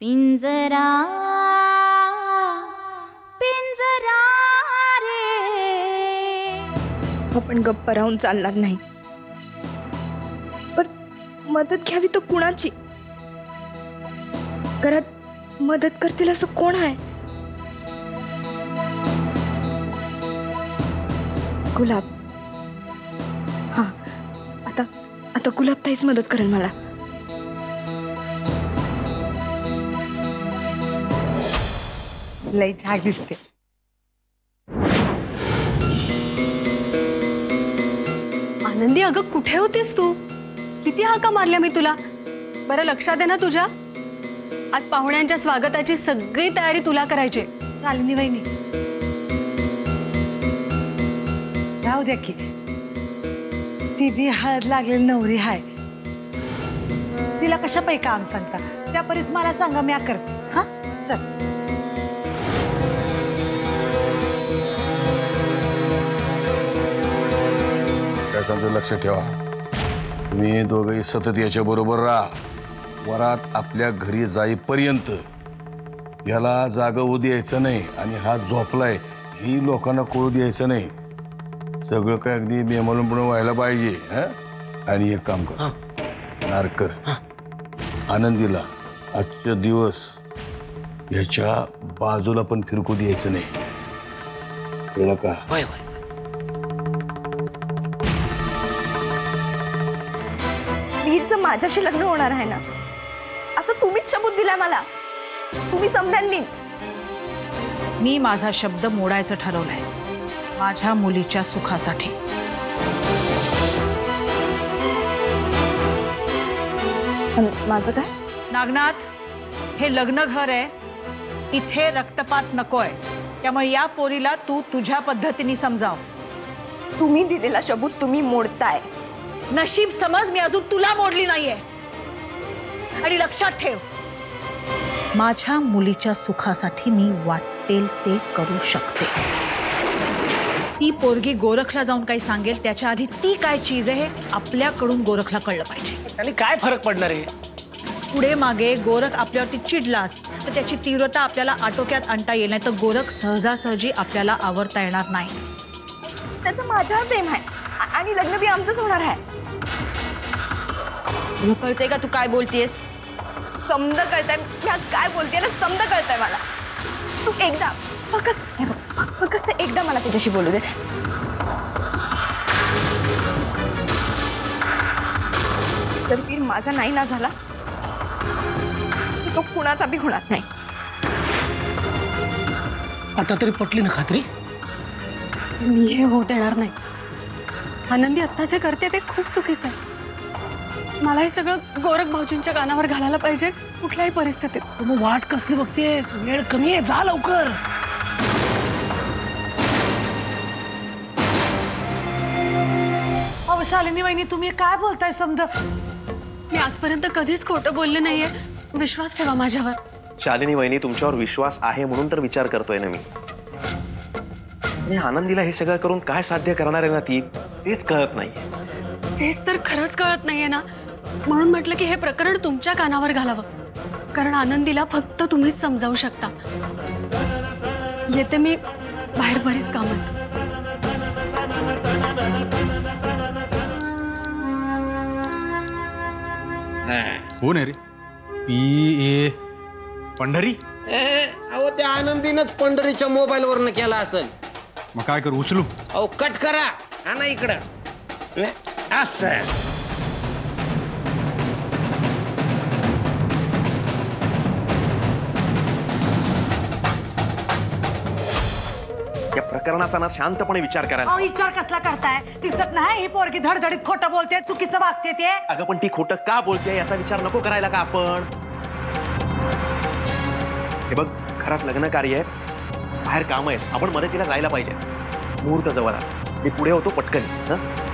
पिंजरा पिंजरा रे. आपण गप्प राहून चालणार नाही. पण मदत घ्यावी तर कुणाची? घरात मदत करतील असं कोण आहे? गुलाब. हा, आता गुलाब ताईच मदत करेल मला. लई छान दिसते. आनंदी, अगं कुठे होतीस तू? किती हाका मारल्या मी तुला. बरं लक्षात आहे ना तुझ्या? आज पाहुण्यांच्या स्वागताची सगळी तयारी तुला करायची. शालिनी वहिनी राहू द्या की, ती बी हळद लागलेली नवरी हाय. तिला कशा पाई काम सांगता? त्या परीस मला सांगा, मी करते. हा चल. काय सांगतो लक्ष ठेवा. तुम्ही दोघंही सतत याच्या बरोबर राहा. वरात आपल्या घरी जाईपर्यंत याला जागा होऊ द्यायचं नाही आणि हा झोपलाय ही लोकांना कळू द्यायचं नाही. सगळं काय अगदी नियमानुपणे व्हायला पाहिजे. आणि एक काम कर, नारकर आनंदीला आजच्या दिवस ह्याच्या बाजूला पण फिरकू द्यायचं नाही. कळलं का? वीरचं माझ्याशी लग्न होणार आहे ना, असं तुम्हीच शब्द दिलाय मला. तुम्ही समजाल. मी माझा शब्द मोडायचं ठरवलंय, माझ्या मुलीच्या सुखासाठी. माझं काय? नागनाथ, हे लग्न घर आहे, इथे रक्तपात नकोय. त्यामुळे या पोरीला तू तुझ्या पद्धतीने समजाव. तुम्ही दिलेला शब्द तुम्ही मोडताय. नशीब समज मी अजून तुला मोडली नाहीये. आणि लक्षात ठेव, माझ्या मुलीच्या सुखासाठी मी वाटेल ते करू शकते. ती पोरगी गोरखला जाऊन काही सांगेल त्याच्या आधी ती काय चीज आहे हे आपल्याकडून गोरखला कळलं पाहिजे. आणि काय फरक पडणार आहे? पुढे मागे गोरख आपल्यावरती चिडलास तर त्याची तीव्रता आपल्याला आटोक्यात आणता येईल नाही, तर गोरख सहजासहजी आपल्याला आवरता येणार नाही. त्याचं माझ्यावर प्रेम आहे आणि लग्न बी आमचंच होणार आहे. तुला कळतंय का तू काय बोलतेस? समज कळतंय मी आज काय बोलतेय ना, समज कळतंय मला. तू एकदा फक्त एकदा मला त्याच्याशी बोलू दे. जर वीर माझा नाही ना झाला तो कुणाचा बी होणार नाही. आता तरी पटली ना खात्री? मी हे होऊ देणार नाही. आनंदी आत्ता जे करते ते खूप चुकीचं आहे. मला हे सगळं गोरख भाऊजींच्या कानावर घालायला पाहिजे कुठल्याही परिस्थितीत. मग वाट कसली बघतेस? वेळ कमी आहे, जा लवकर. अहो शालिनी वहिनी, तुम्ही काय बोलताय? समजा मी आजपर्यंत कधीच खोटं बोलले नाहीये. विश्वास ठेवा माझ्यावर. शालिनी वहिनी, तुमच्यावर विश्वास आहे म्हणून तर विचार करतोय ना मी. आणि आनंदीला हे सगळं करून काय साध्य करणार आहे ना ती, तेच कळत नाही. तेच तर खरंच कळत नाहीये ना, म्हणून म्हटलं की हे प्रकरण तुमच्या कानावर घालावं. कारण आनंदीला फक्त तुम्हीच समजावू शकता. येते मी, बाहेर बरीच काम आहेत. कोण आहे रे? PA पंढरी? अहो त्या आनंदीनच पंढरीच्या मोबाईल वरनं केला असेल. मग काय करू, उचलू? अहो कट करा, हा ना इकडं. असं या प्रकरणाचा ना शांतपणे विचार करायला. अहो विचार कसला करताय? दिसत नाही ही पोरगी धडधडीत खोटं बोलते, चुकीचं वागते ते. अगं पण ती खोटं का बोलते याचा विचार नको करायला का आपण? हे बघ, घरात लग्न कार्य आहे, बाहेर काम आहे, आपण मदतीला जायला पाहिजे. मुहूर्त जवळ आला, मी पुढे होतो पटकन.